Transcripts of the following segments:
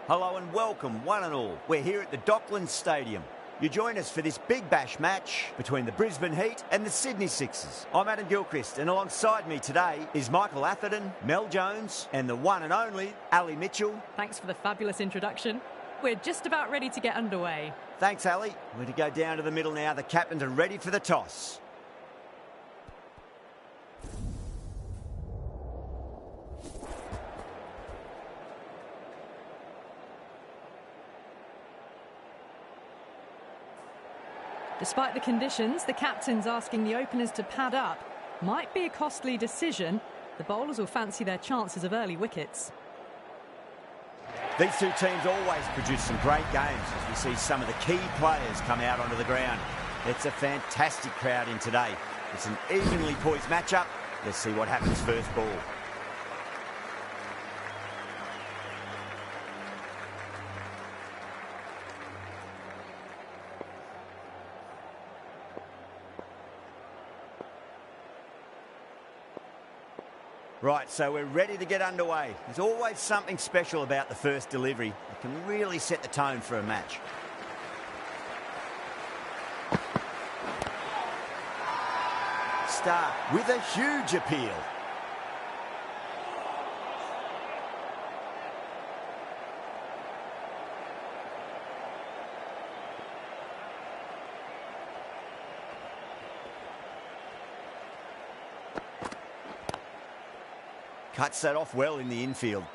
Hello and welcome, one and all. We're here at the Docklands Stadium. You join us for this big bash match between the Brisbane Heat and the Sydney Sixers. I'm Adam Gilchrist, and alongside me today is Michael Atherton, Mel Jones, and the one and only Ali Mitchell. Thanks for the fabulous introduction. We're just about ready to get underway. Thanks, Ali. We're to go down to the middle now. The captains are ready for the toss. Despite the conditions, the captain's asking the openers to pad up. Might be a costly decision. The bowlers will fancy their chances of early wickets. These two teams always produce some great games as we see some of the key players come out onto the ground. It's a fantastic crowd in today. It's an evenly poised matchup. Let's see what happens first ball. Right, so we're ready to get underway. There's always something special about the first delivery. It can really set the tone for a match. Start with a huge appeal. Cuts that off well in the infield.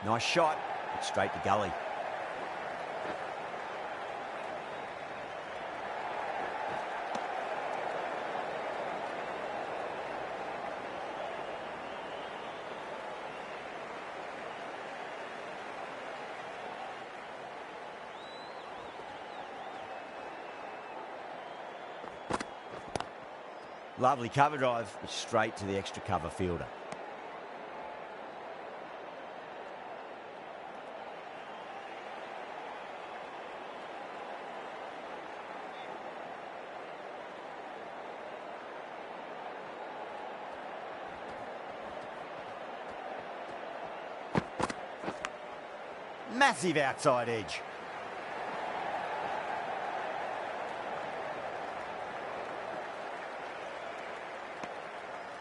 Nice shot, but straight to gully. Lovely cover drive, but straight to the extra cover fielder. Massive outside edge.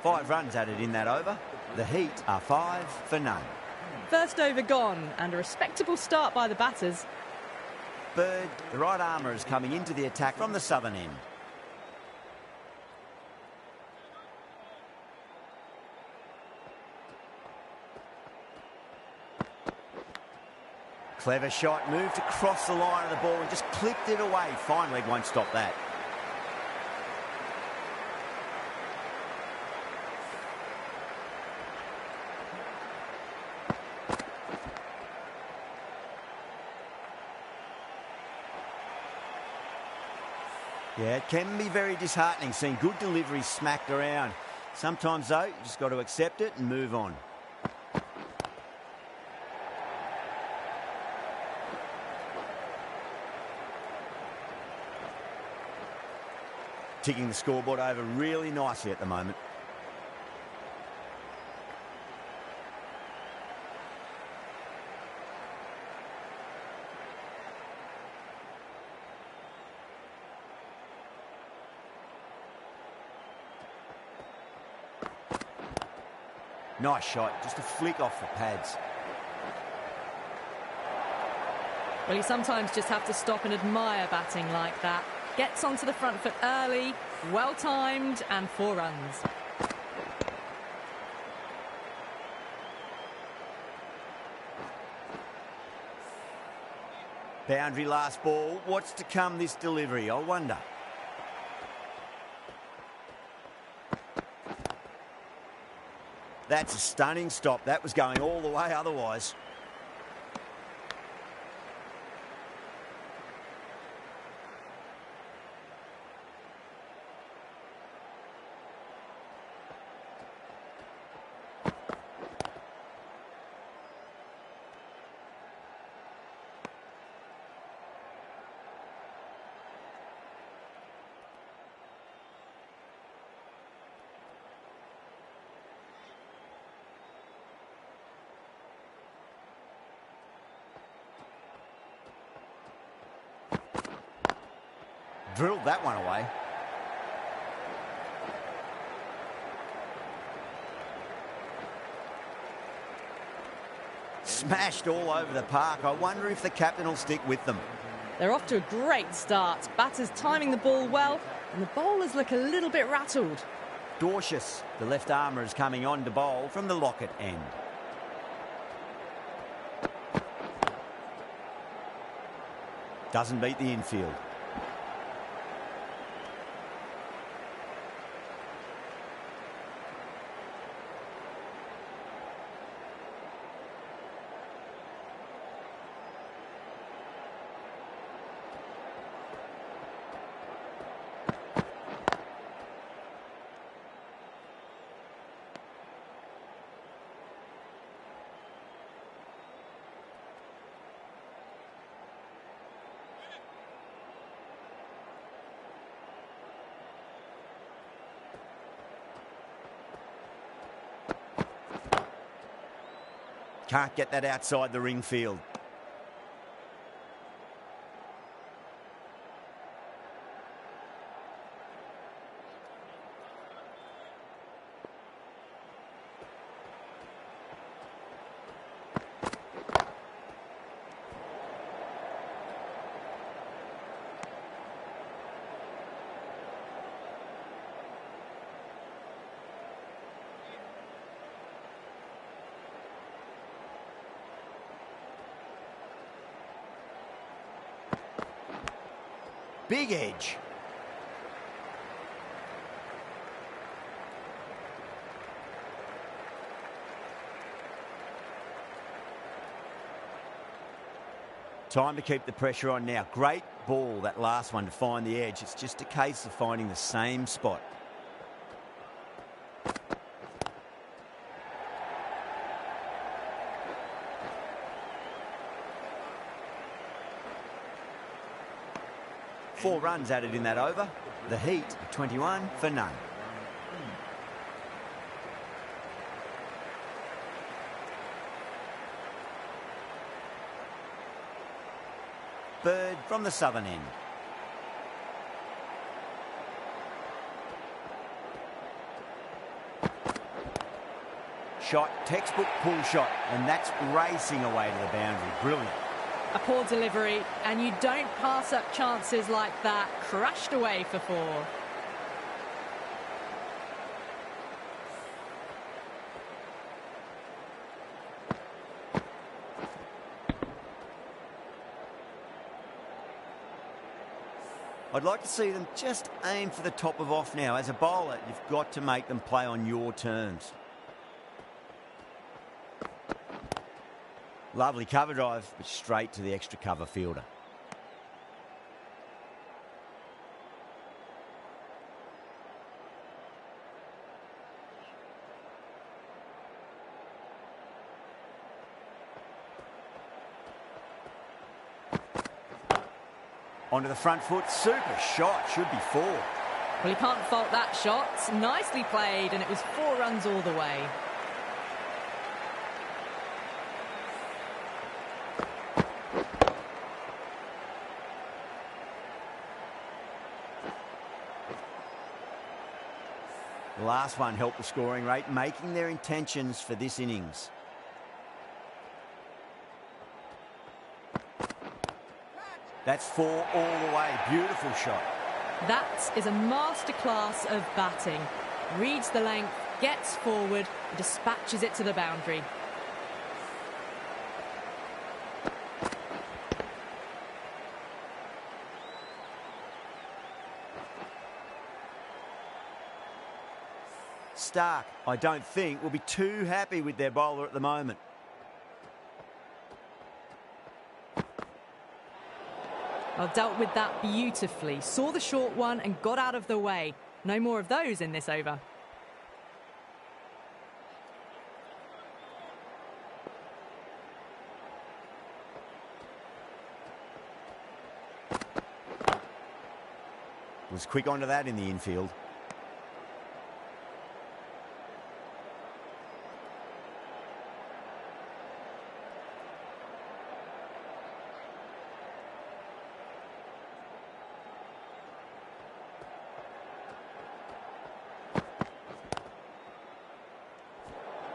Five runs added in that over. The Heat are 5 for none. First over gone, and a respectable start by the batters. Bird, the right armour, is coming into the attack from the southern end. Clever shot, moved across the line of the ball and just clipped it away. Fine leg won't stop that. Yeah, it can be very disheartening seeing good deliveries smacked around. Sometimes, though, you just got to accept it and move on. Ticking the scoreboard over really nicely at the moment. Nice shot, just a flick off the pads. Well, you sometimes just have to stop and admire batting like that. Gets onto the front foot early, well-timed, and 4 runs. Boundary last ball. What's to come this delivery, I wonder. That's a stunning stop. That was going all the way otherwise. Drilled that one away. Smashed all over the park. I wonder if the captain will stick with them. They're off to a great start. Batters timing the ball well, and the bowlers look a little bit rattled. Dorcius, the left armour, is coming on to bowl from the Lockett end. Doesn't beat the infield. Can't get that outside the ring field. Big edge. Time to keep the pressure on now. Great ball, that last one, to find the edge. It's just a case of finding the same spot. Four runs added in that over. The Heat, 21 for none. Bird from the southern end. Shot, textbook pull shot, and that's racing away to the boundary. Brilliant. A poor delivery, and you don't pass up chances like that. Crashed away for four. I'd like to see them just aim for the top of off now. As a bowler, you've got to make them play on your terms. Lovely cover drive, but straight to the extra cover fielder. Onto the front foot, super shot, should be four. Well, you can't fault that shot. Nicely played, and it was 4 runs all the way. The last one helped the scoring rate, making their intentions for this innings. That's 4 all the way. Beautiful shot. That is a masterclass of batting. Reads the length, gets forward, dispatches it to the boundary. Stark, I don't think, will be too happy with their bowler at the moment. Well, dealt with that beautifully. Saw the short one and got out of the way. No more of those in this over. Was quick onto that in the infield.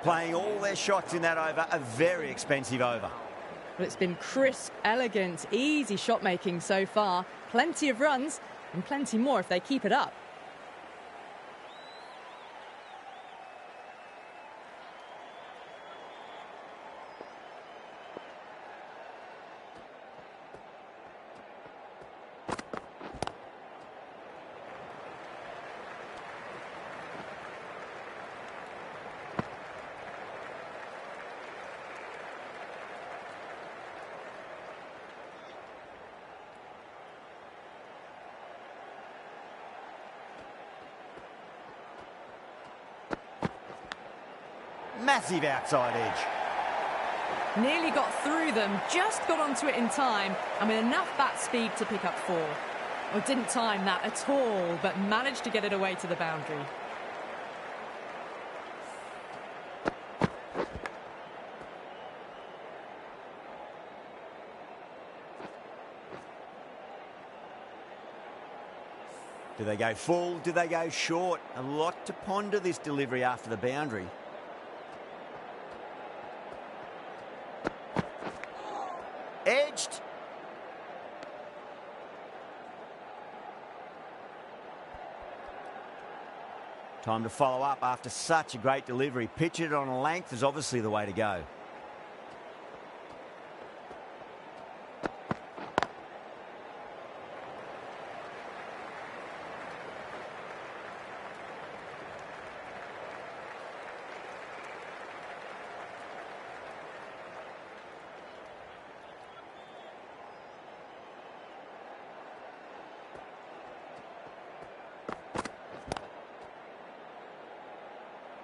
Playing all their shots in that over, a very expensive over. Well, it's been crisp, elegant, easy shot making so far. Plenty of runs and plenty more if they keep it up. Massive outside edge. Nearly got through them, just got onto it in time, and with enough bat speed to pick up 4. Well, didn't time that at all, but managed to get it away to the boundary. Do they go full? Do they go short? A lot to ponder this delivery after the boundary. Edged. Time to follow up after such a great delivery. Pitch it on a length is obviously the way to go.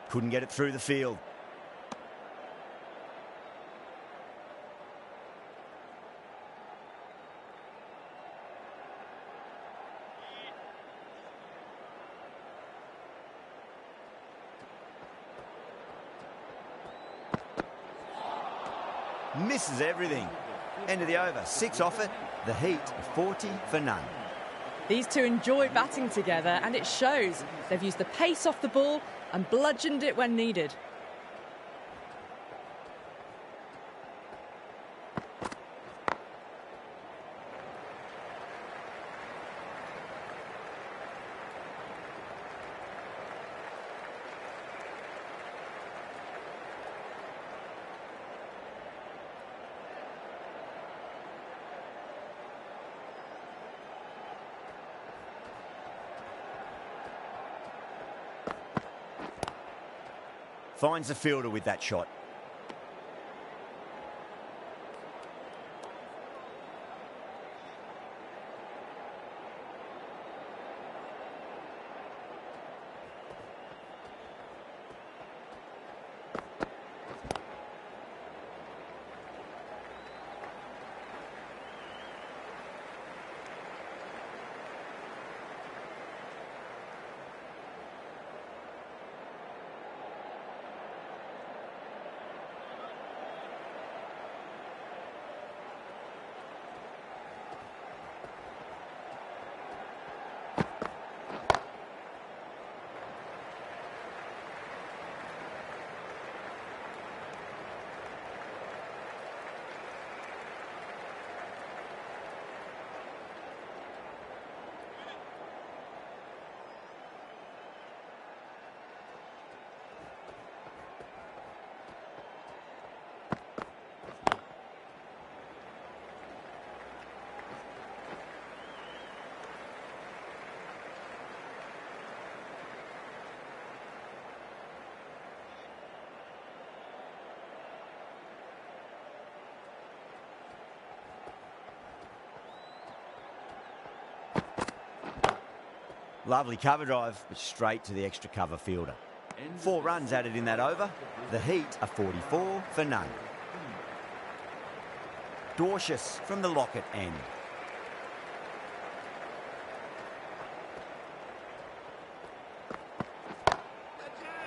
Couldn't get it through the field. Misses everything. End of the over. 6 off it. The Heat 40 for none. These two enjoy batting together, and it shows. They've used the pace off the ball and bludgeoned it when needed. Finds the fielder with that shot. Lovely cover drive, but straight to the extra cover fielder. 4 runs added in that over. The Heat are 44 for none. Dorcius from the Lockett end.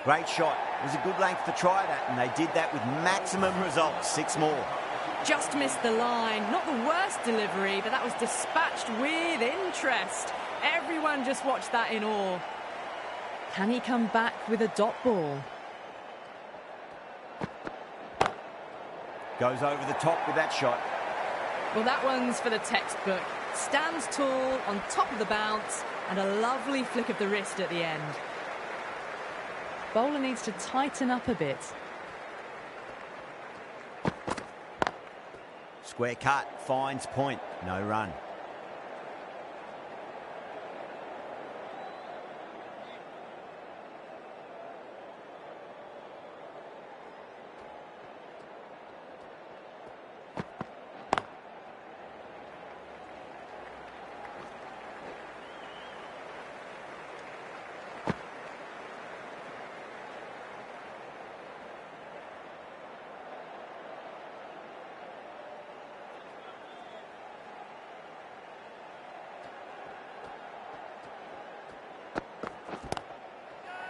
Great shot. It was a good length to try that, and they did that with maximum results. 6 more. Just missed the line. Not the worst delivery, but that was dispatched with interest. Everyone just watched that in awe. Can he come back with a dot ball? Goes over the top with that shot. Well, that one's for the textbook. Stands tall, on top of the bounce, and a lovely flick of the wrist at the end. Bowler needs to tighten up a bit. Square cut, finds point, no run.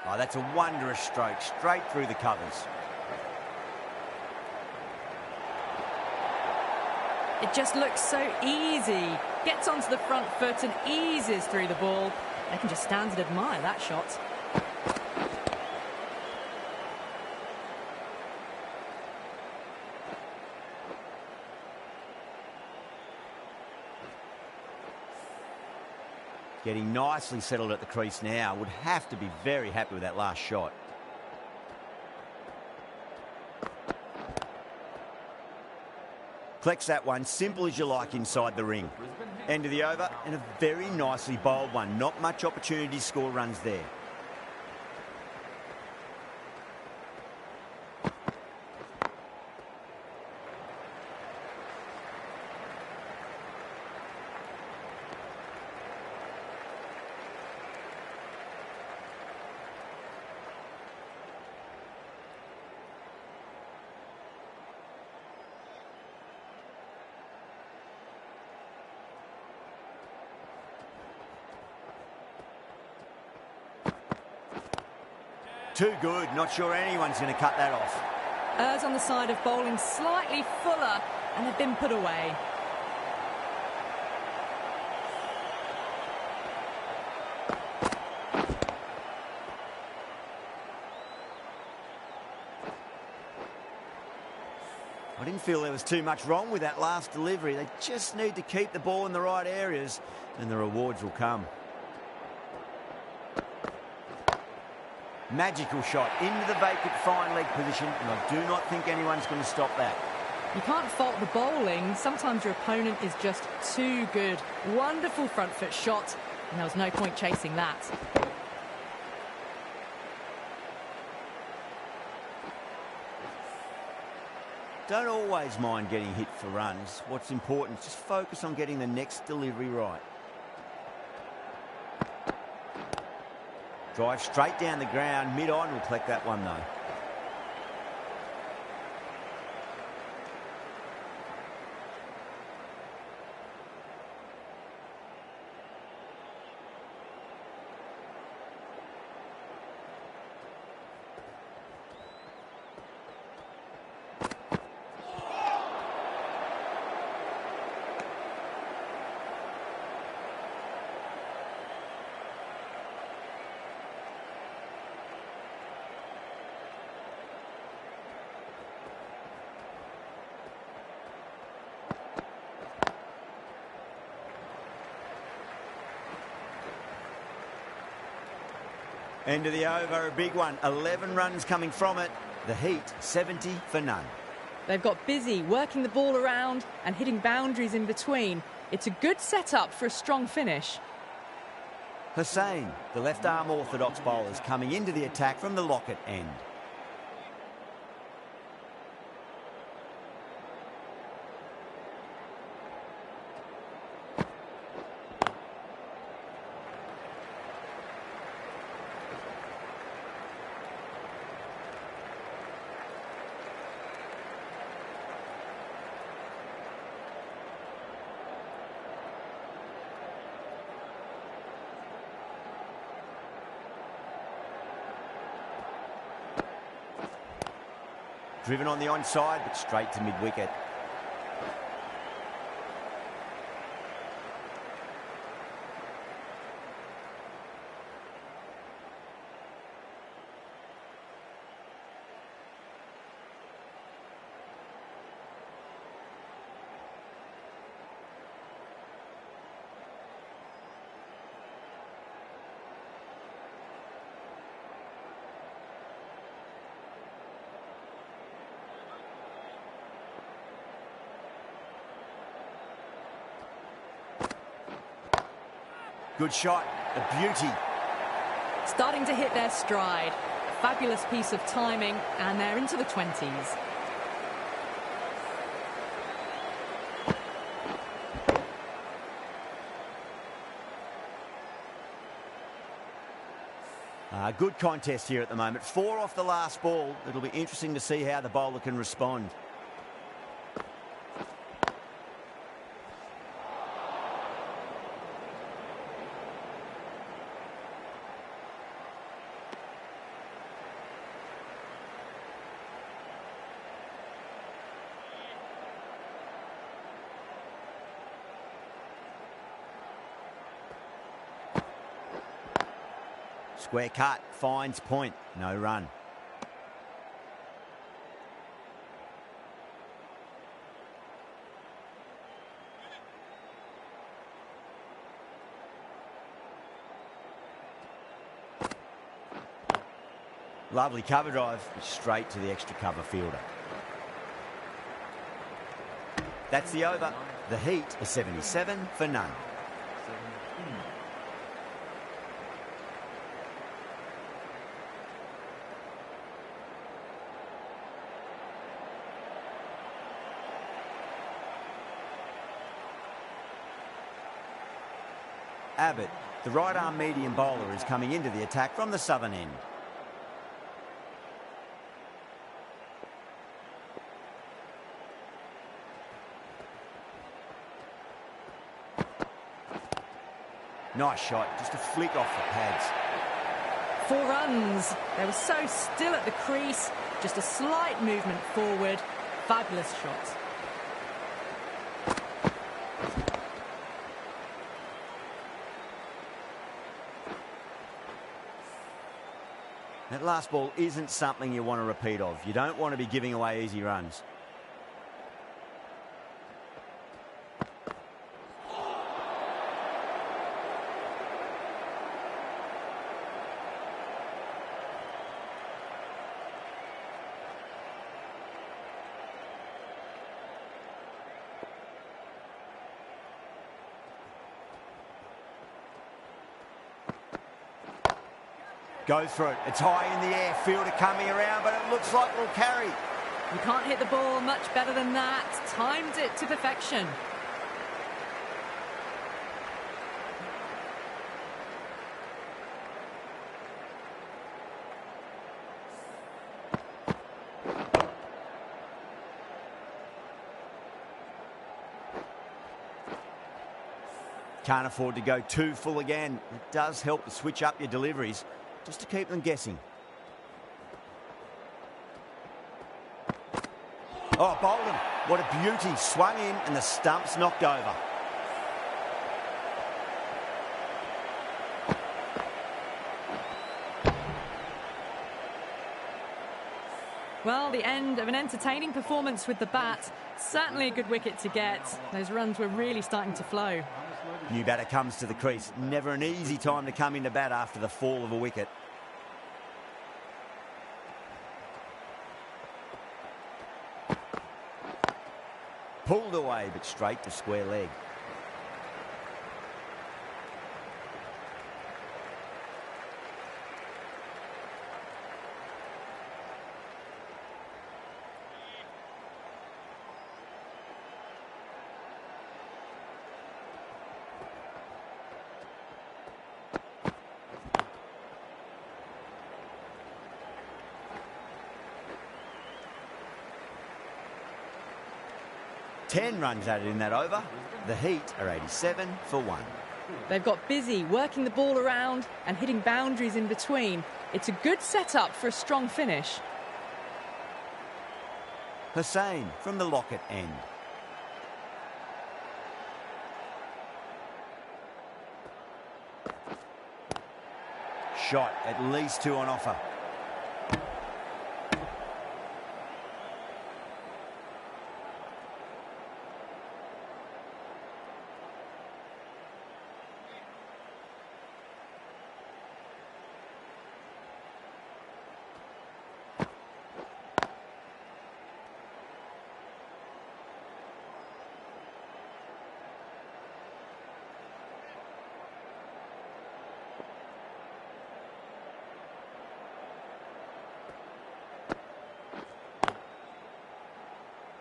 Oh, that's a wondrous stroke, straight through the covers. It just looks so easy. Gets onto the front foot and eases through the ball. They can just stand and admire that shot. Getting nicely settled at the crease now. Would have to be very happy with that last shot. Collects that one, simple as you like, inside the ring. End of the over, and a very nicely bowled one. Not much opportunity to score runs there. Too good. Not sure anyone's going to cut that off. Errs on the side of bowling slightly fuller, and they've been put away. I didn't feel there was too much wrong with that last delivery. They just need to keep the ball in the right areas, and the rewards will come. Magical shot into the vacant fine leg position, and I do not think anyone's going to stop that. You can't fault the bowling. Sometimes your opponent is just too good. Wonderful front foot shot, and there was no point chasing that. Don't always mind getting hit for runs. What's important is just focus on getting the next delivery right. Drive straight down the ground, mid-on will collect that one though. End of the over, a big one. 11 runs coming from it. The Heat, 70 for none. They've got busy working the ball around and hitting boundaries in between. It's a good setup for a strong finish. Hussain, the left-arm orthodox bowlers, coming into the attack from the Lockett end. Driven on the onside, but straight to mid-wicket. Good shot, a beauty. Starting to hit their stride. Fabulous piece of timing, and they're into the 20s. Good contest here at the moment. 4 off the last ball. It'll be interesting to see how the bowler can respond. Square cut, finds point, no run. Lovely cover drive, straight to the extra cover fielder. That's the over. The Heat are 77 for none. Abbott, the right-arm medium bowler, is coming into the attack from the southern end. Nice shot, just a flick off the pads. 4 runs. They were so still at the crease, just a slight movement forward. Fabulous shot. That last ball isn't something you want to repeat of. You don't want to be giving away easy runs. Go through it. It's high in the air. Fielder coming around, but it looks like it'll carry. You can't hit the ball much better than that. Timed it to perfection. Can't afford to go too full again. It does help to switch up your deliveries, just to keep them guessing. Oh, Bolden, what a beauty. Swung in and the stump's knocked over. Well, the end of an entertaining performance with the bat. Certainly a good wicket to get. Those runs were really starting to flow. New batter comes to the crease. Never an easy time to come into bat after the fall of a wicket. Pulled away, but straight to square leg. Ten runs added in that over. The Heat are 87 for 1. They've got busy working the ball around and hitting boundaries in between. It's a good setup for a strong finish. Hussain from the Lockett end. Shot, at least 2 on offer.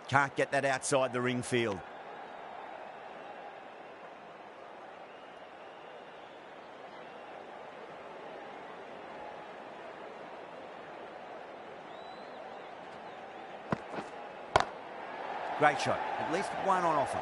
Can't get that outside the ring field. Great shot. At least 1 on offer.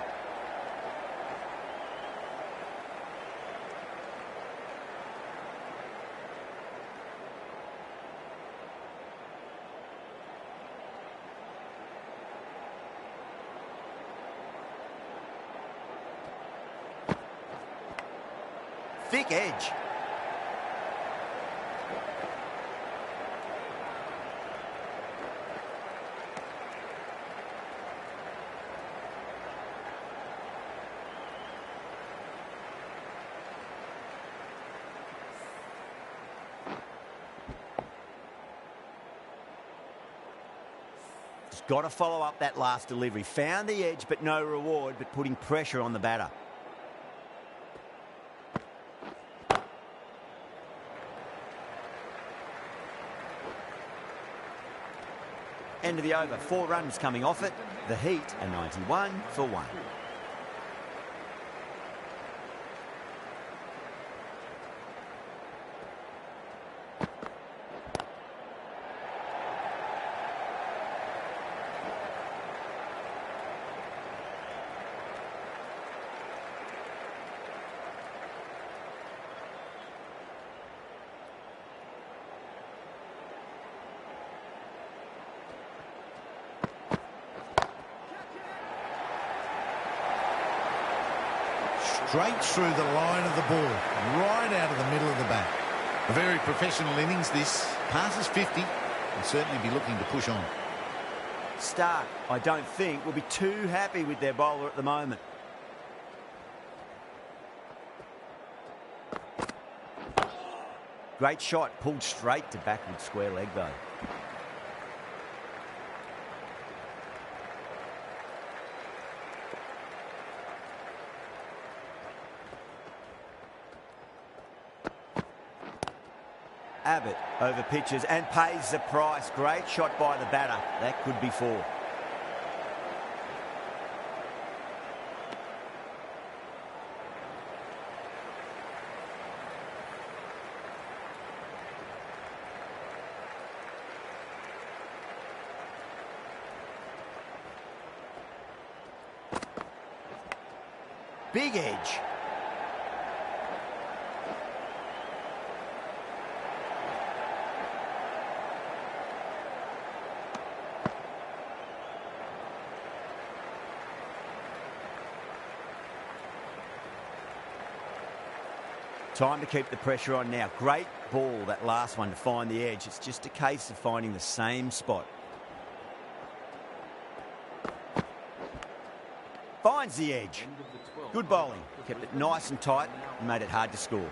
Thick edge. Just got to follow up that last delivery. Found the edge, but no reward, but putting pressure on the batter. End of the over, 4 runs coming off it. The Heat are 91 for 1. Straight through the line of the ball, right out of the middle of the bat. A very professional innings this. Passes 50, and certainly be looking to push on. Stark, I don't think, will be too happy with their bowler at the moment. Great shot, pulled straight to backward square leg though. Abbott over pitches and pays the price. Great shot by the batter. That could be 4. Big edge. Time to keep the pressure on now. Great ball, that last one, to find the edge. It's just a case of finding the same spot. Finds the edge. Good bowling. Kept it nice and tight and made it hard to score.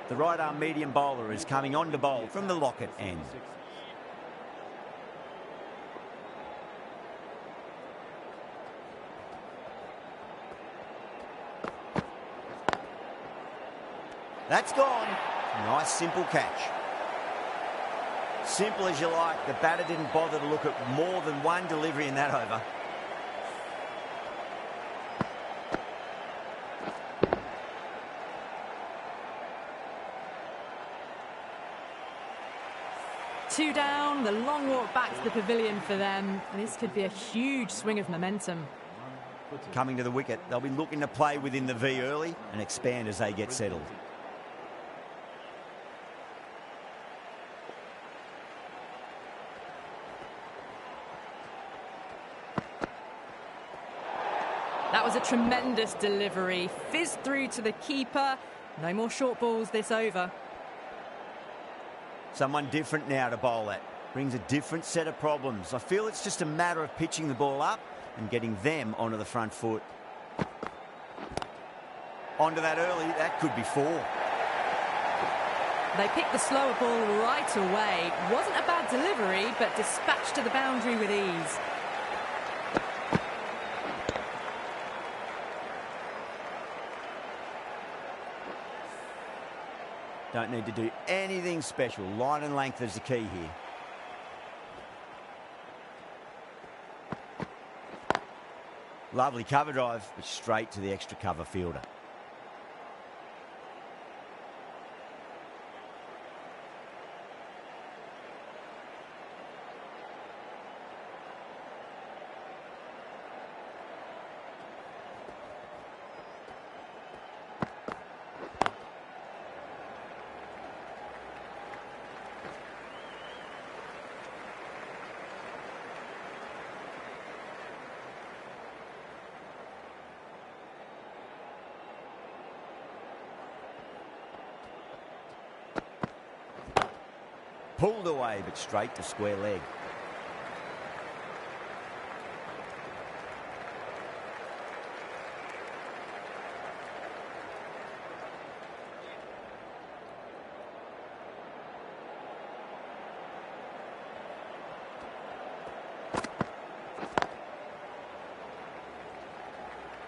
The right-arm medium bowler is coming on to bowl from the Lockett end. That's gone. Nice simple catch. Simple as you like. The batter didn't bother to look at more than one delivery in that over. Two down, the long walk back to the pavilion for them. This could be a huge swing of momentum. Coming to the wicket, they'll be looking to play within the V early and expand as they get settled. That was a tremendous delivery. Fizzed through to the keeper. No more short balls this over. Someone different now to bowl at. Brings a different set of problems. I feel it's just a matter of pitching the ball up and getting them onto the front foot. Onto that early, that could be 4. They picked the slower ball right away. Wasn't a bad delivery, but dispatched to the boundary with ease. Don't need to do anything special. Line and length is the key here. Lovely cover drive, but straight to the extra cover fielder. Pulled away, but straight to square leg.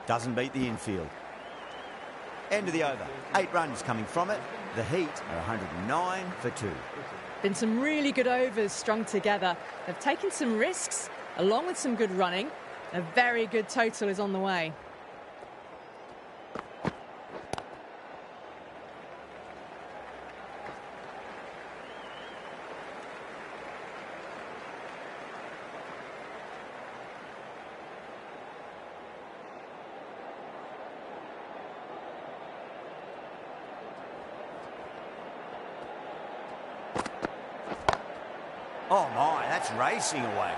Doesn't beat the infield. End of the over. 8 runs coming from it. The Heat are 109 for 2. Been some really good overs strung together. They've taken some risks, along with some good running. A very good total is on the way. Oh my, that's racing away.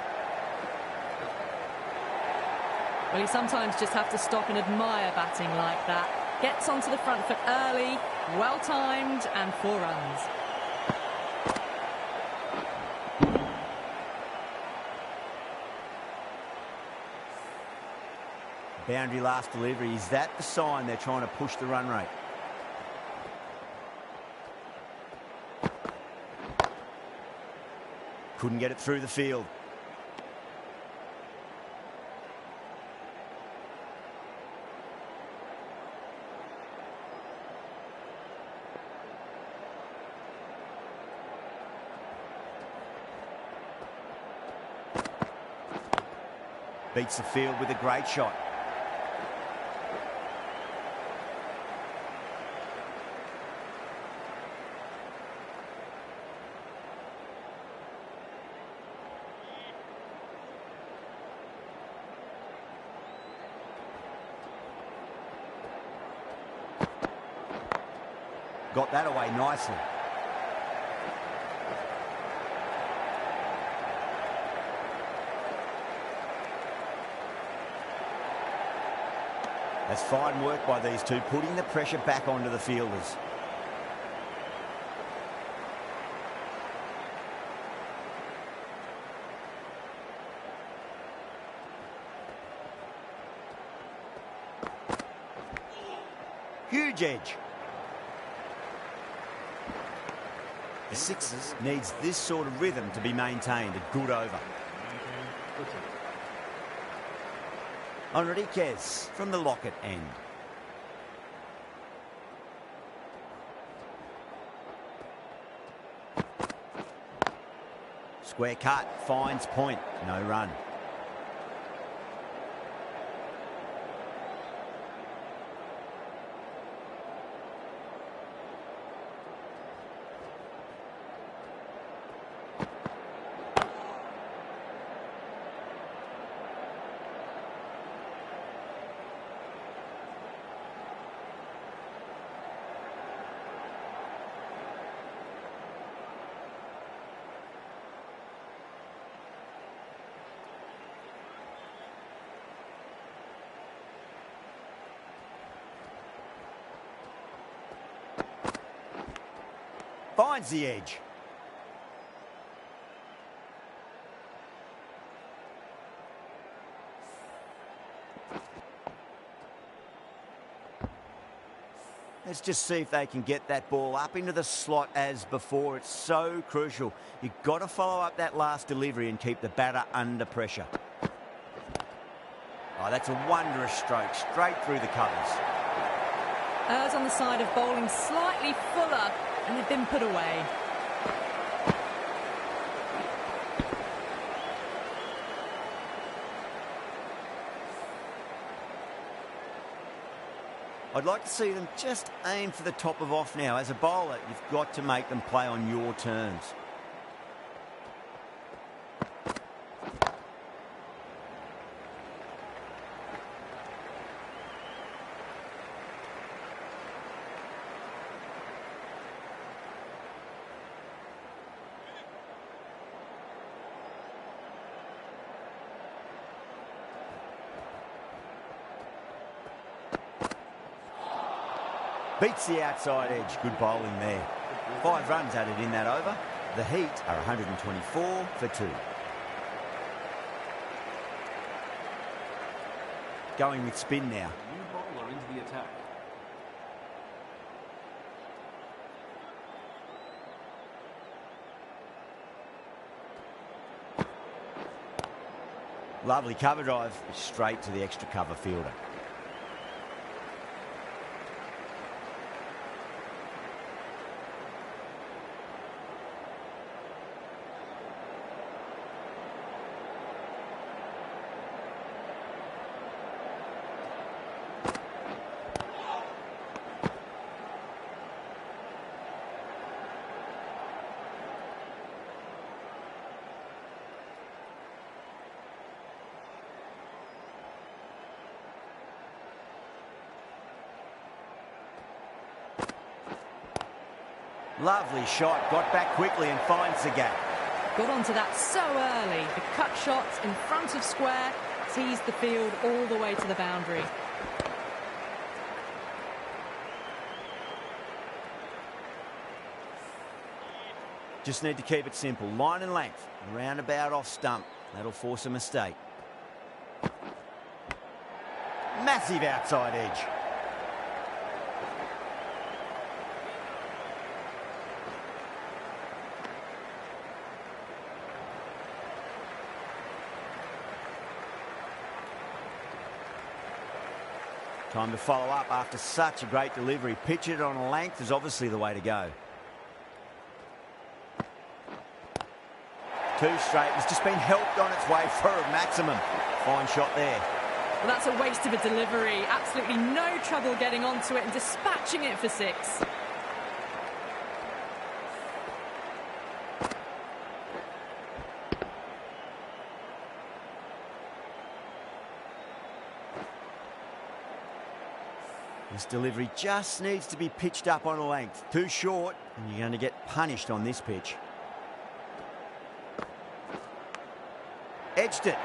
Well, you sometimes just have to stop and admire batting like that. Gets onto the front foot early, well timed, and 4 runs. Boundary last delivery. Is that the sign they're trying to push the run rate? Couldn't get it through the field. Beats the field with a great shot. Got that away nicely. That's fine work by these two, putting the pressure back onto the fielders. Huge edge. The Sixers needs this sort of rhythm to be maintained. A good over. Enriquez from the Lockett end. Square cut, finds point, no run. Finds the edge. Let's just see if they can get that ball up into the slot as before. It's so crucial. You've got to follow up that last delivery and keep the batter under pressure. Oh, that's a wondrous stroke, straight through the covers. Errs on the side of bowling slightly fuller, and they've been put away. I'd like to see them just aim for the top of off now. As a bowler, you've got to make them play on your terms. Beats the outside edge. Good bowling there. 5 runs added in that over. The Heat are 124 for 2. Going with spin now. New bowler into the attack. Lovely cover drive. Straight to the extra cover fielder. Lovely shot, got back quickly and finds the gap. Got onto that so early. The cut shot in front of square teased the field all the way to the boundary. Just need to keep it simple. Line and length, roundabout off stump. That'll force a mistake. Massive outside edge. Time to follow up after such a great delivery. Pitch it on a length is obviously the way to go. 2 straight. It's just been helped on its way for a maximum. Fine shot there. Well, that's a waste of a delivery. Absolutely no trouble getting onto it and dispatching it for 6. This delivery just needs to be pitched up on a length. Too short, and you're going to get punished on this pitch. Edged it.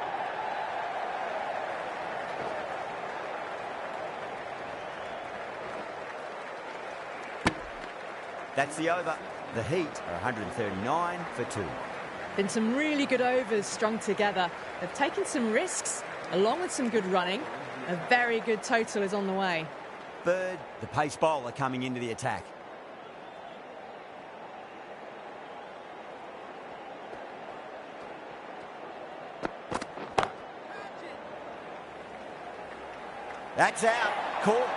That's the over. The Heat are 139 for 2. Been some really good overs strung together. They've taken some risks, along with some good running. A very good total is on the way. Bird, the pace bowler, coming into the attack. That's out. Caught.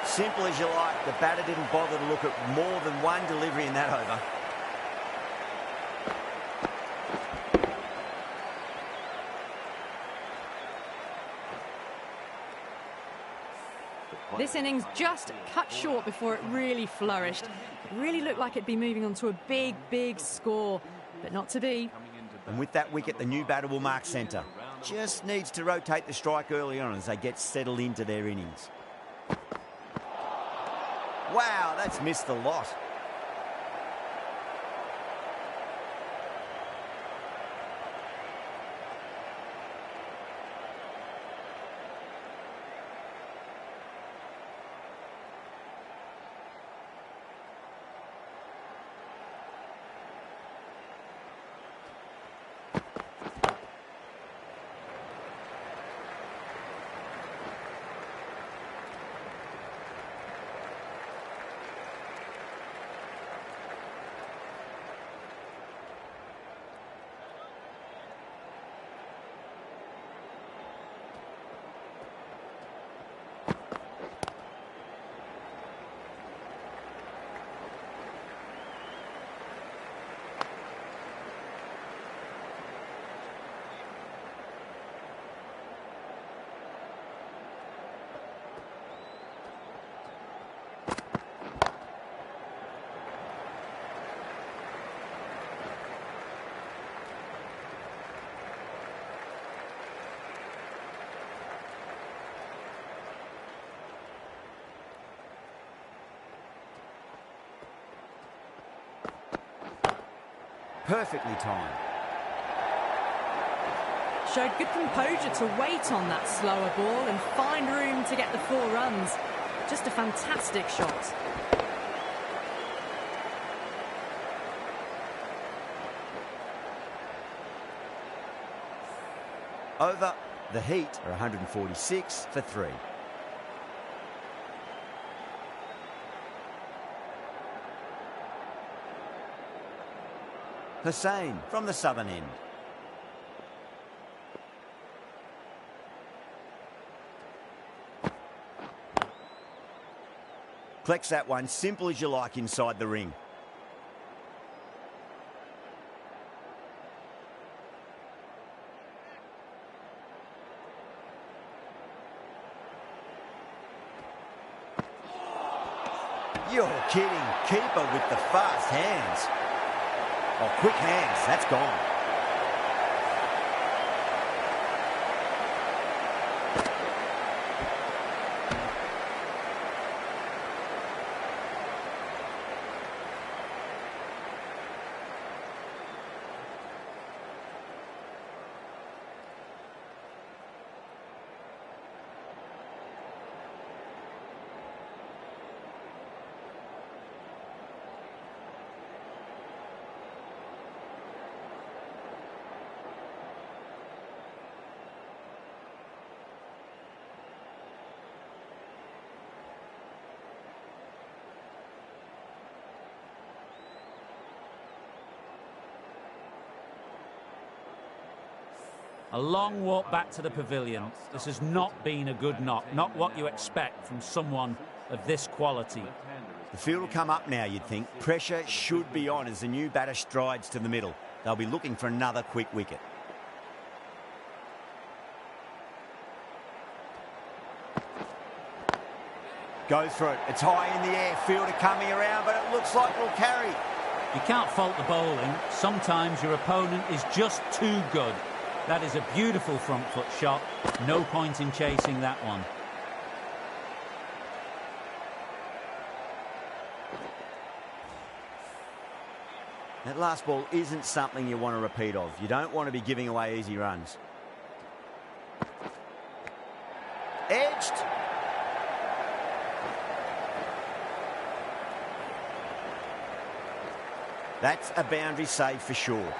Simple as you like. The batter didn't bother to look at more than one delivery in that over. This innings just cut short before it really flourished. It really looked like it'd be moving on to a big, big score, but not to be. And with that wicket, the new batter will mark centre. Just needs to rotate the strike early on as they get settled into their innings. Wow, that's missed the lot. Perfectly timed. Showed good composure to wait on that slower ball and find room to get the 4 runs. Just a fantastic shot. Over. The Heat are 146 for 3. Hussain from the southern end. Collects that one, simple as you like, inside the ring. You're kidding. Keeper with the fast hands. Oh, quick hands. That's gone. A long walk back to the pavilion. This has not been a good knock, not what you expect from someone of this quality. The field will come up now, you'd think. Pressure should be on as the new batter strides to the middle. They'll be looking for another quick wicket. Go for it. It's high in the air. Fielder coming around, but it looks like it'll carry. You can't fault the bowling. Sometimes your opponent is just too good. That is a beautiful front foot shot. No point in chasing that one. That last ball isn't something you want to repeat of. You don't want to be giving away easy runs. Edged. That's a boundary save for sure.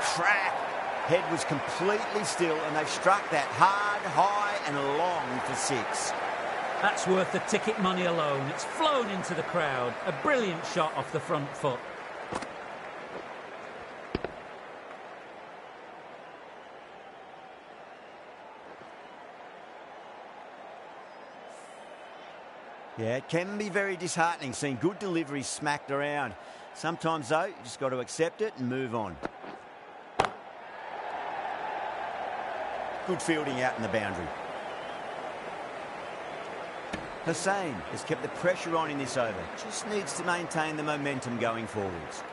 Crack. Head was completely still and they've struck that hard, high and long for 6. That's worth the ticket money alone. It's flown into the crowd. A brilliant shot off the front foot. Yeah, it can be very disheartening seeing good deliveries smacked around. Sometimes, though, you just got to accept it and move on. Good fielding out in the boundary. Hussain has kept the pressure on in this over. Just needs to maintain the momentum going forwards.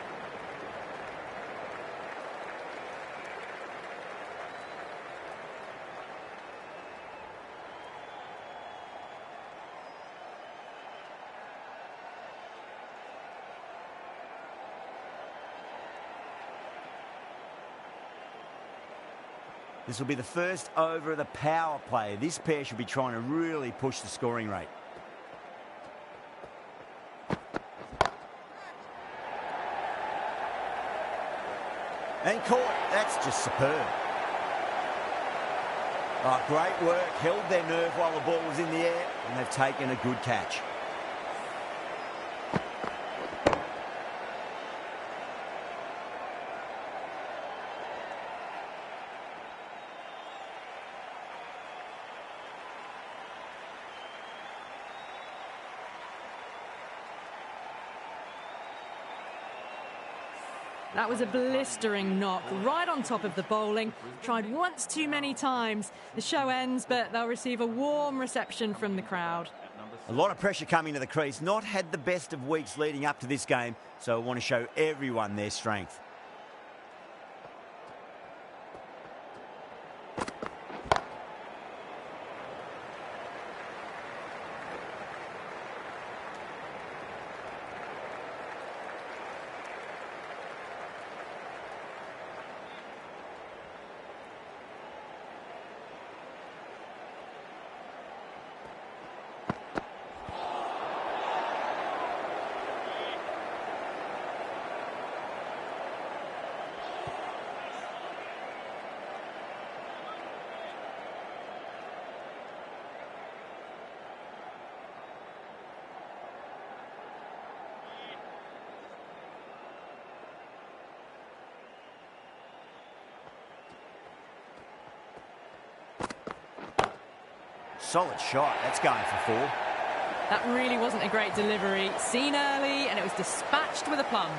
This will be the first over of the power play. This pair should be trying to really push the scoring rate. And caught. That's just superb. Oh, great work. Held their nerve while the ball was in the air, and they've taken a good catch. That was a blistering knock right on top of the bowling. Tried once too many times. The show ends, but they'll receive a warm reception from the crowd. A lot of pressure coming to the crease. Not had the best of weeks leading up to this game, so I want to show everyone their strength. Solid shot. That's going for 4. That really wasn't a great delivery. Seen early, and it was dispatched with a plum.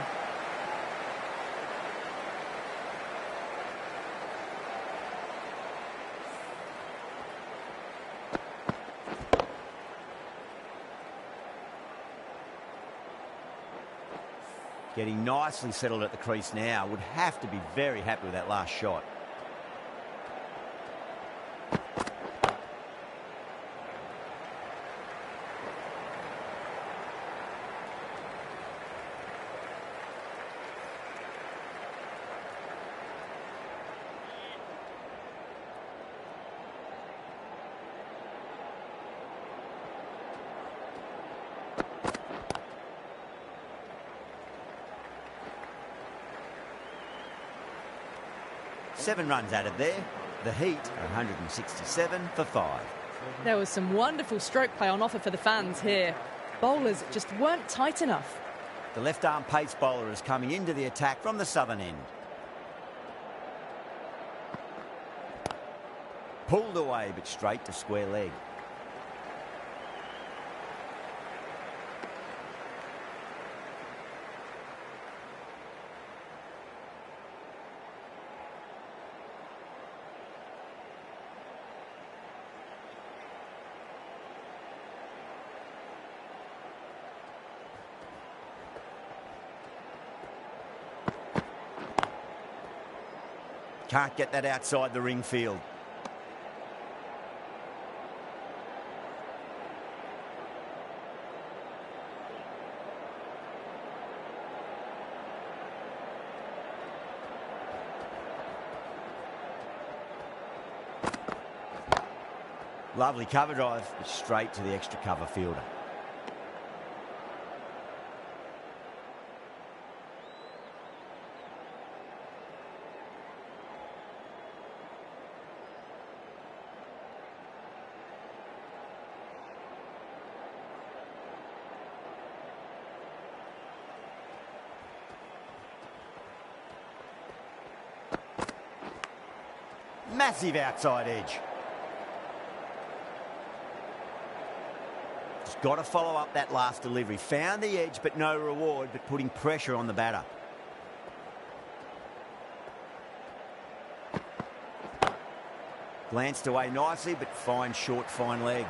Getting nicely settled at the crease now. Would have to be very happy with that last shot. Seven runs added there. The Heat are 167 for 5. There was some wonderful stroke play on offer for the fans here. Bowlers just weren't tight enough. The left-arm pace bowler is coming into the attack from the southern end. Pulled away, but straight to square leg. Can't get that outside the ring field. Lovely cover drive, straight to the extra cover fielder. Massive outside edge. Just got to follow up that last delivery. Found the edge, but no reward, but putting pressure on the batter. Glanced away nicely, but fine short, fine leg.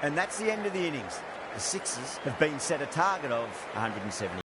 And that's the end of the innings. The Sixers have been set a target of 170.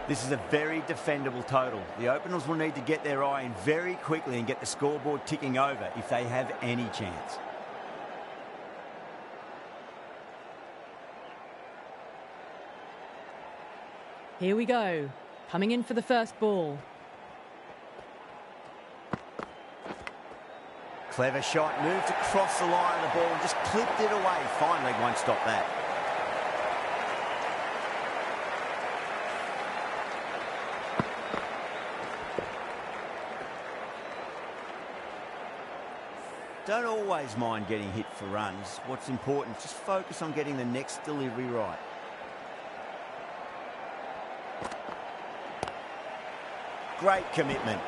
This is a very defendable total. The openers will need to get their eye in very quickly and get the scoreboard ticking over if they have any chance. Here we go. Coming in for the first ball. Clever shot, moved across the line of the ball and just clipped it away. Fine leg won't stop that. Don't always mind getting hit for runs. What's important is just focus on getting the next delivery right. Great commitment.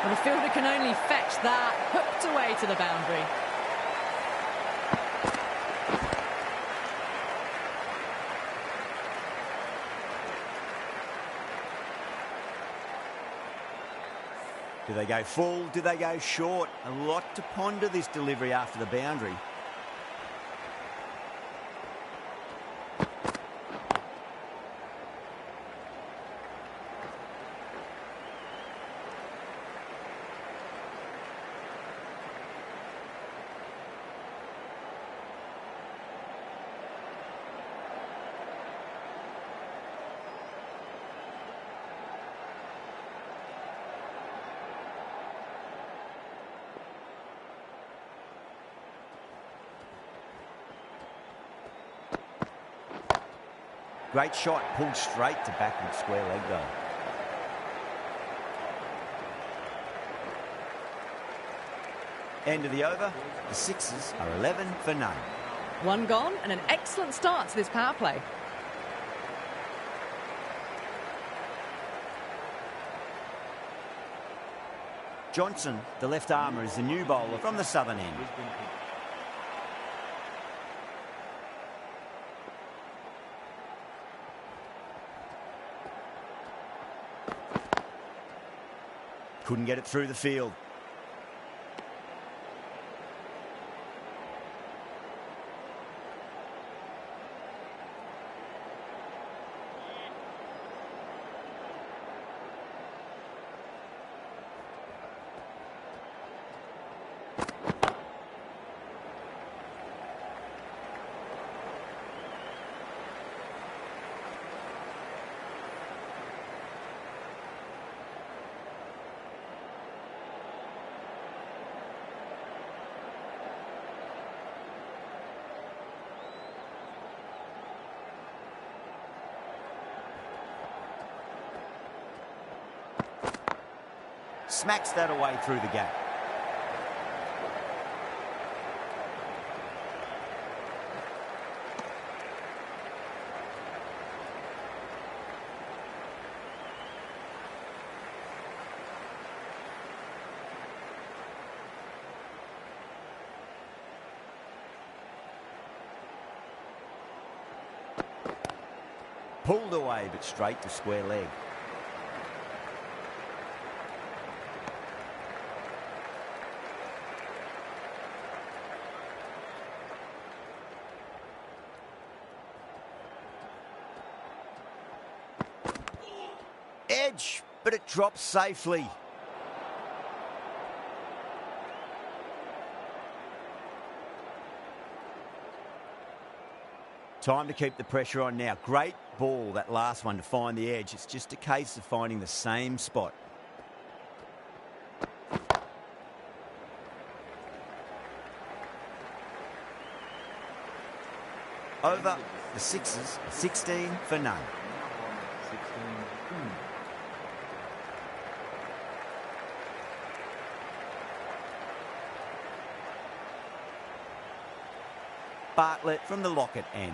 Well, the fielder can only fetch that, hooked away to the boundary. Do they go full? Do they go short? A lot to ponder this delivery after the boundary. Great shot, pulled straight to backward square leg though. End of the over. The Sixers are 11 for none. One gone and an excellent start to this power play. Johnson, the left armour, is the new bowler from the southern end. Couldn't get it through the field. Smacks that away through the gap. Pulled away, but straight to square leg. Edge, but it drops safely. Time to keep the pressure on now. Great ball, that last one, to find the edge. It's just a case of finding the same spot. Over. The Sixers, 16 for none. Bartlett from the Lockett end.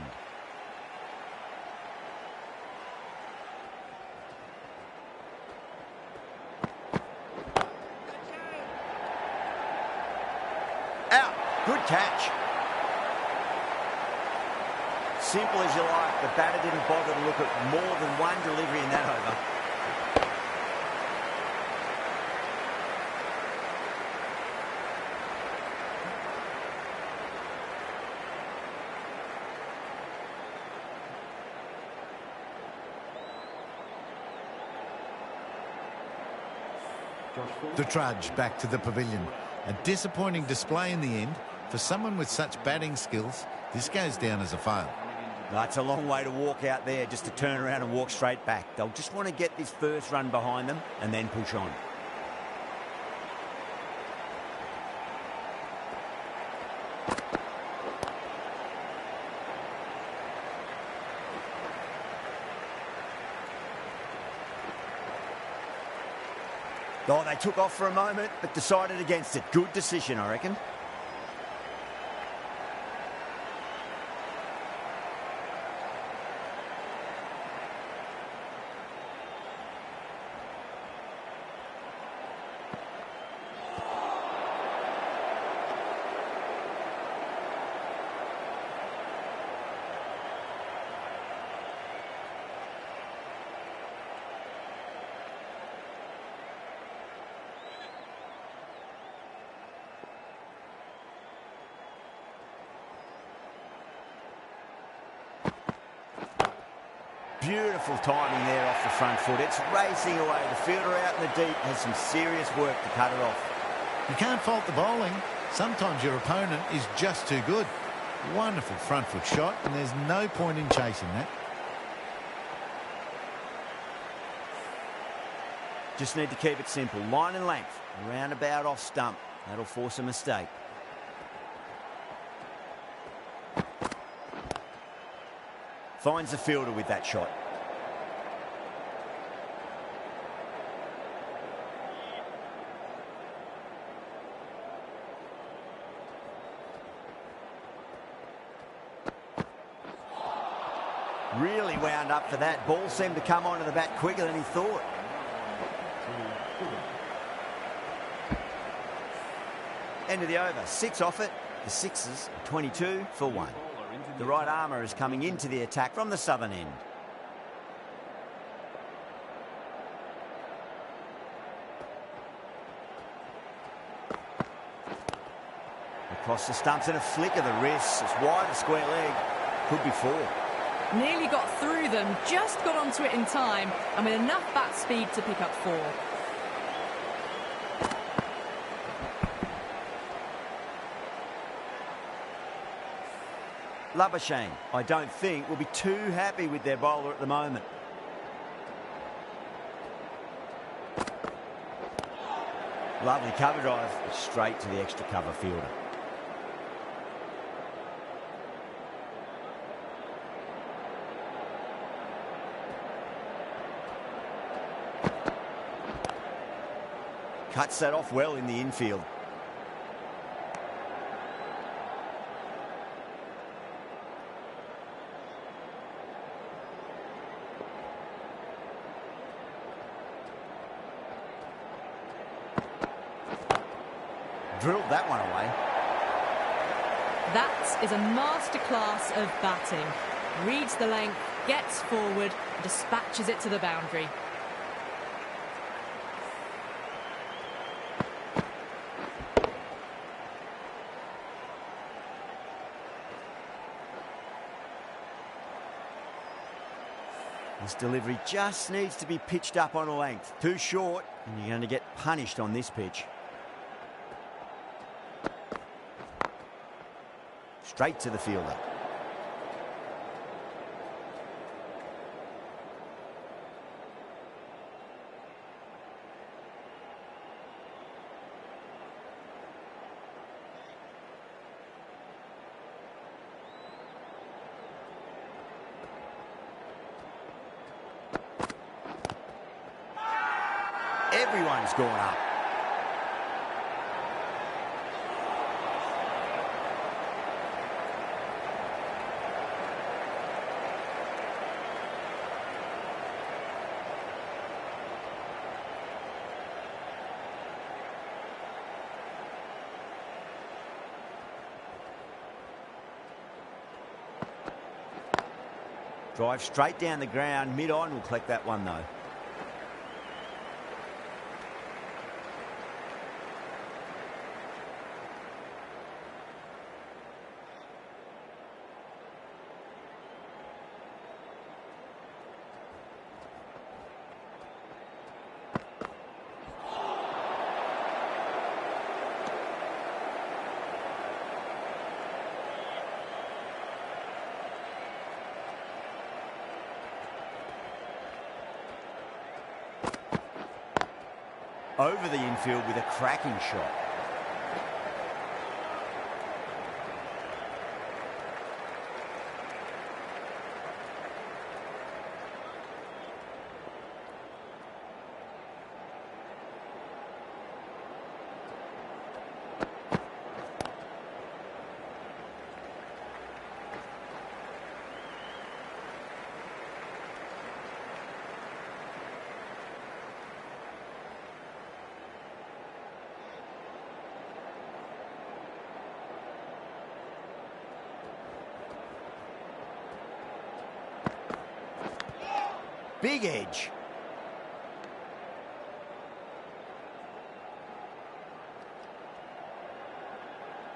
Out. Good catch. Simple as you like. The batter didn't bother to look at more than one delivery in that over. The trudge back to the pavilion. A disappointing display in the end. For someone with such batting skills, this goes down as a fail. That's a long way to walk out there just to turn around and walk straight back. They'll just want to get this first run behind them and then push on. Oh, they took off for a moment, but decided against it. Good decision, I reckon. Beautiful timing there off the front foot. It's racing away. The fielder out in the deep has some serious work to cut it off. You can't fault the bowling. Sometimes your opponent is just too good. Wonderful front foot shot, and there's no point in chasing that. Just need to keep it simple. Line and length. Roundabout off stump. That'll force a mistake. Finds the fielder with that shot. Really wound up for that. Ball seemed to come onto the bat quicker than he thought. End of the over. 6 off it. The Sixers 22 for 1. The right armour is coming into the attack from the southern end. Across the stumps and a flick of the wrist. It's wide, a square leg. Could be 4. Nearly got through them, just got onto it in time, and with enough bat speed to pick up 4. Labuschagne, I don't think, will be too happy with their bowler at the moment. Lovely cover drive, straight to the extra cover fielder. Cuts that off well in the infield. Drilled that one away. That is a masterclass of batting. Reads the length, gets forward, and dispatches it to the boundary. This delivery just needs to be pitched up on a length. Too short, and you're going to get punished on this pitch. Straight to the fielder. Everyone's gone up. Drive straight down the ground. Mid-on will collect that one, though. Over the infield with a cracking shot. Big edge.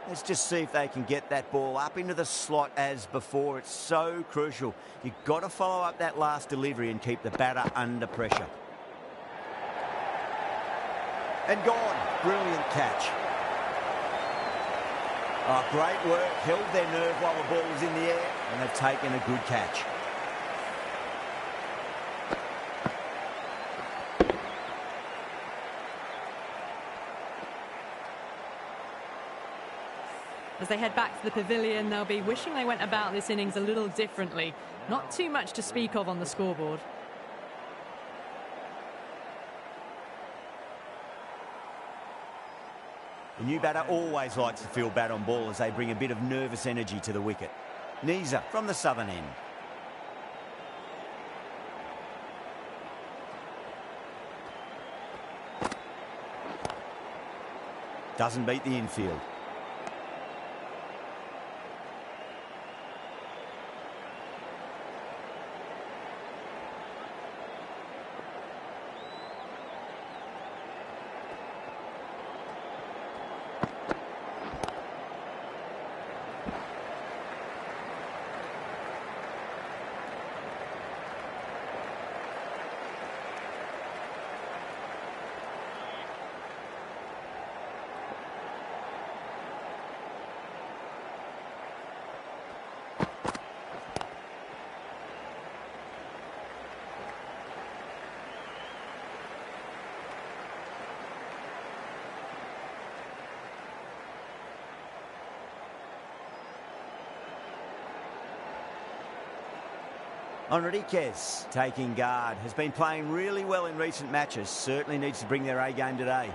Let's just see if they can get that ball up into the slot as before. It's so crucial. You've got to follow up that last delivery and keep the batter under pressure. And gone. Brilliant catch. Oh, great work. Held their nerve while the ball was in the air, and they've taken a good catch. As they head back to the pavilion, they'll be wishing they went about this innings a little differently. Not too much to speak of on the scoreboard. The new batter always likes to feel bat on ball as they bring a bit of nervous energy to the wicket. Nisa from the southern end. Doesn't beat the infield. Enriquez taking guard. Has been playing really well in recent matches. Certainly needs to bring their A game today.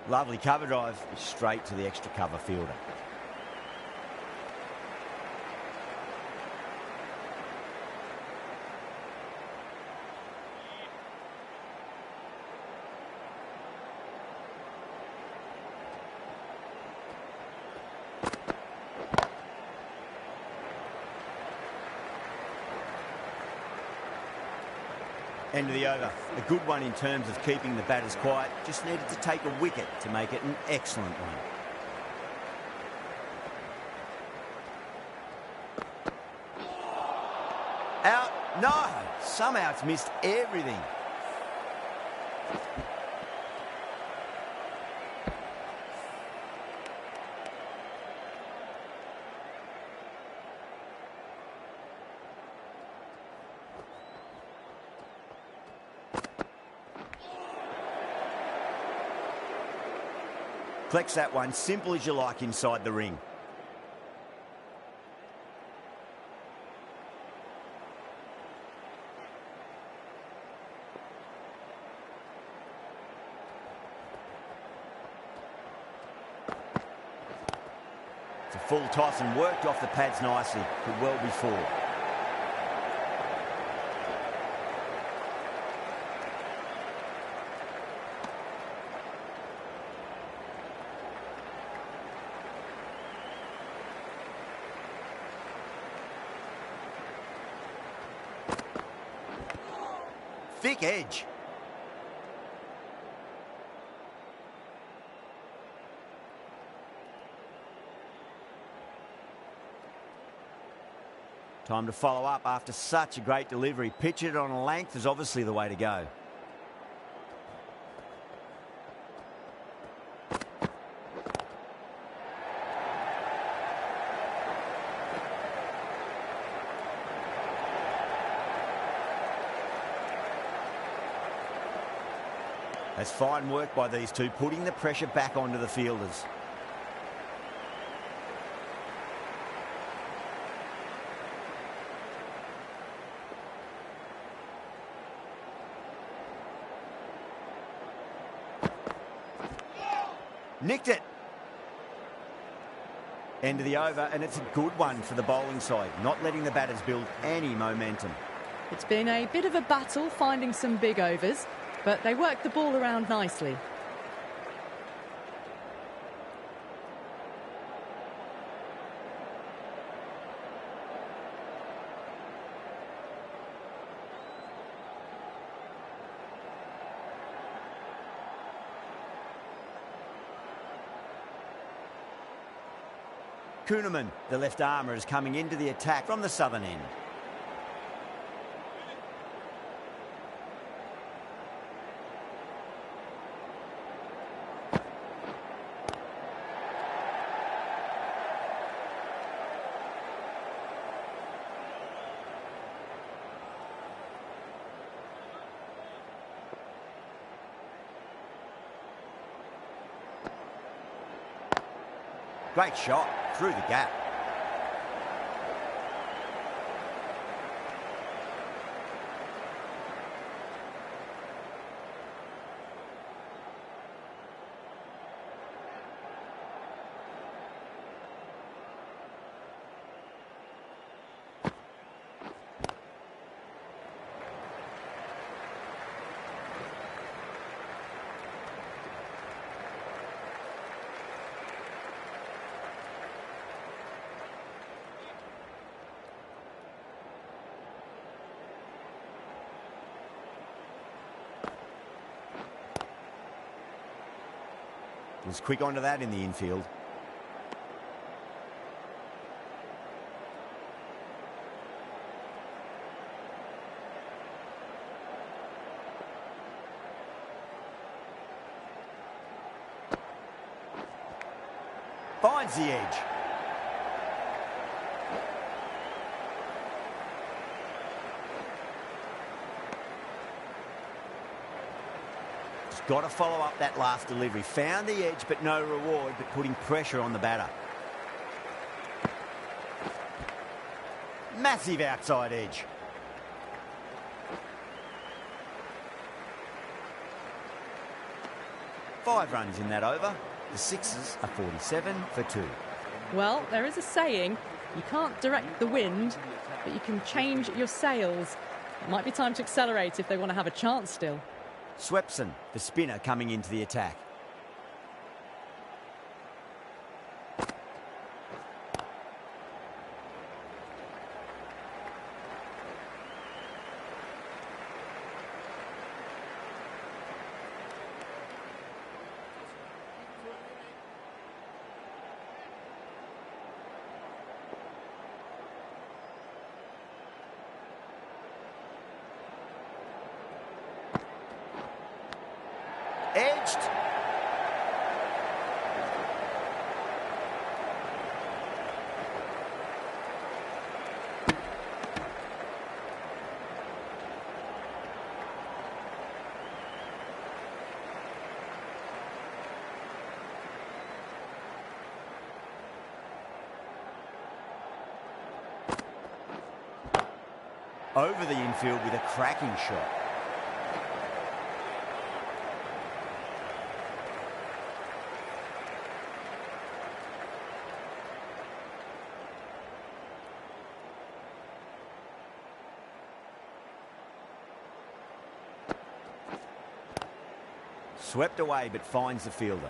Lovely cover drive, straight to the extra cover fielder. End of the over. A good one in terms of keeping the batters quiet. Just needed to take a wicket to make it an excellent one. Out. No. Somehow it's missed everything. Collects that one, simple as you like inside the ring. It's a full toss and worked off the pads nicely. Could well be four. Thick edge. Time to follow up after such a great delivery. Pitch it on a length is obviously the way to go. That's fine work by these two, putting the pressure back onto the fielders. Nicked it. End of the over, and it's a good one for the bowling side, not letting the batters build any momentum. It's been a bit of a battle finding some big overs, but they worked the ball around nicely. Kuhneman, the left armour, is coming into the attack from the southern end. Great shot through the gap. Was quick onto that in the infield. Finds the edge. Got to follow up that last delivery. Found the edge, but no reward, but putting pressure on the batter. Massive outside edge. Five runs in that over. The Sixers are 47 for 2. Well, there is a saying, you can't direct the wind, but you can change your sails. It might be time to accelerate if they want to have a chance still. Swepson, the spinner, coming into the attack. Edged. Over the infield with a cracking shot. Swept away, but finds the fielder.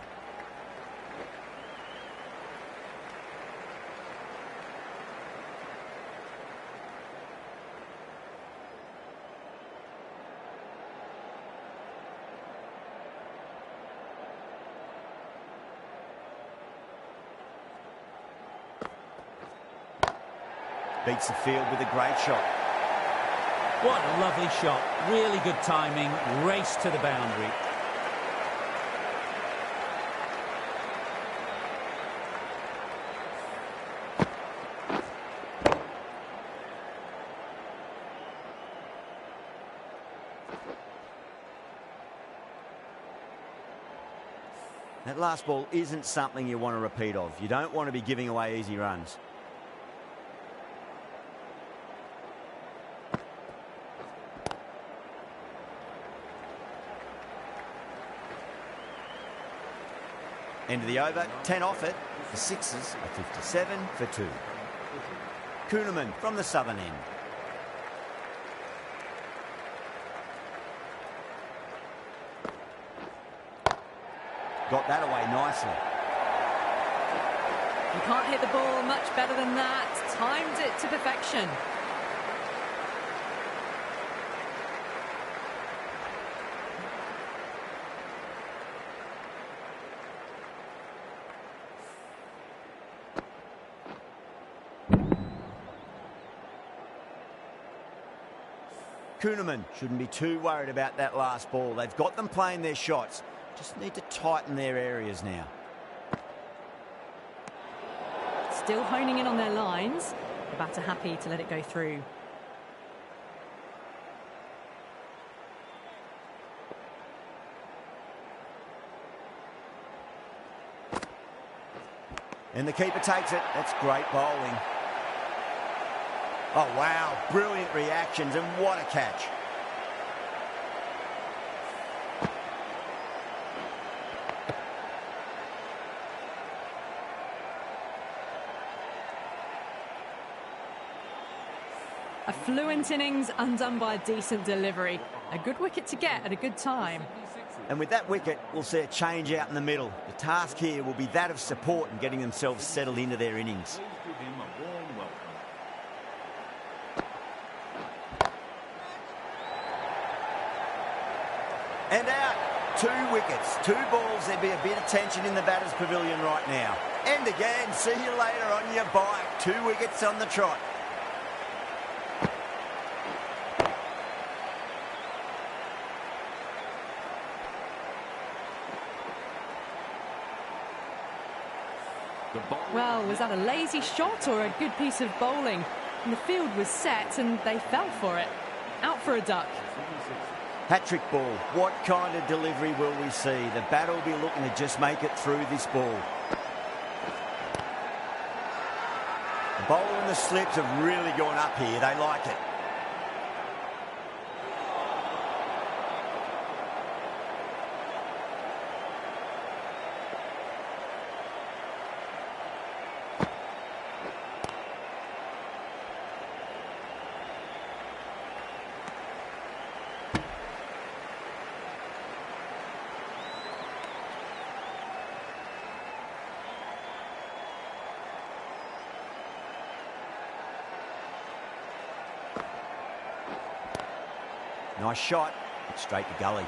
Beats the field with a great shot. What a lovely shot. Really good timing. Race to the boundary. That last ball isn't something you want to repeat of. You don't want to be giving away easy runs. End of the over, 10 off it. The Sixers are 57 for 2. Kuhnemann from the southern end. Got that away nicely. You can't hit the ball much better than that. Timed it to perfection. Kuhnemann shouldn't be too worried about that last ball. They've got them playing their shots. Just need to tighten their areas now. Still honing in on their lines. The batter happy to let it go through. And the keeper takes it. That's great bowling. Oh, wow. Brilliant reactions, and what a catch. A fluent innings undone by a decent delivery. A good wicket to get at a good time. And with that wicket, we'll see a change out in the middle. The task here will be that of support and getting themselves settled into their innings. And out. 2 wickets, 2 balls. There'd be a bit of tension in the batter's pavilion right now. And again, see you later on your bike. 2 wickets on the trot. Well, was that a lazy shot or a good piece of bowling? And the field was set and they fell for it. Out for a duck. Hat-trick ball. What kind of delivery will we see? The batter will be looking to just make it through this ball. The bowler and the slips have really gone up here. They like it. Nice shot, but straight to gully.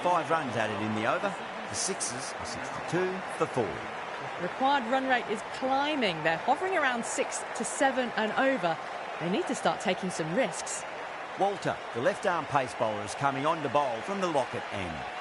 5 runs added in the over. The Sixers are 62 for 4. Required run rate is climbing. They're hovering around 6 to 7 and over. They need to start taking some risks. Walter, the left-arm pace bowler, is coming on to bowl from the Lockett end.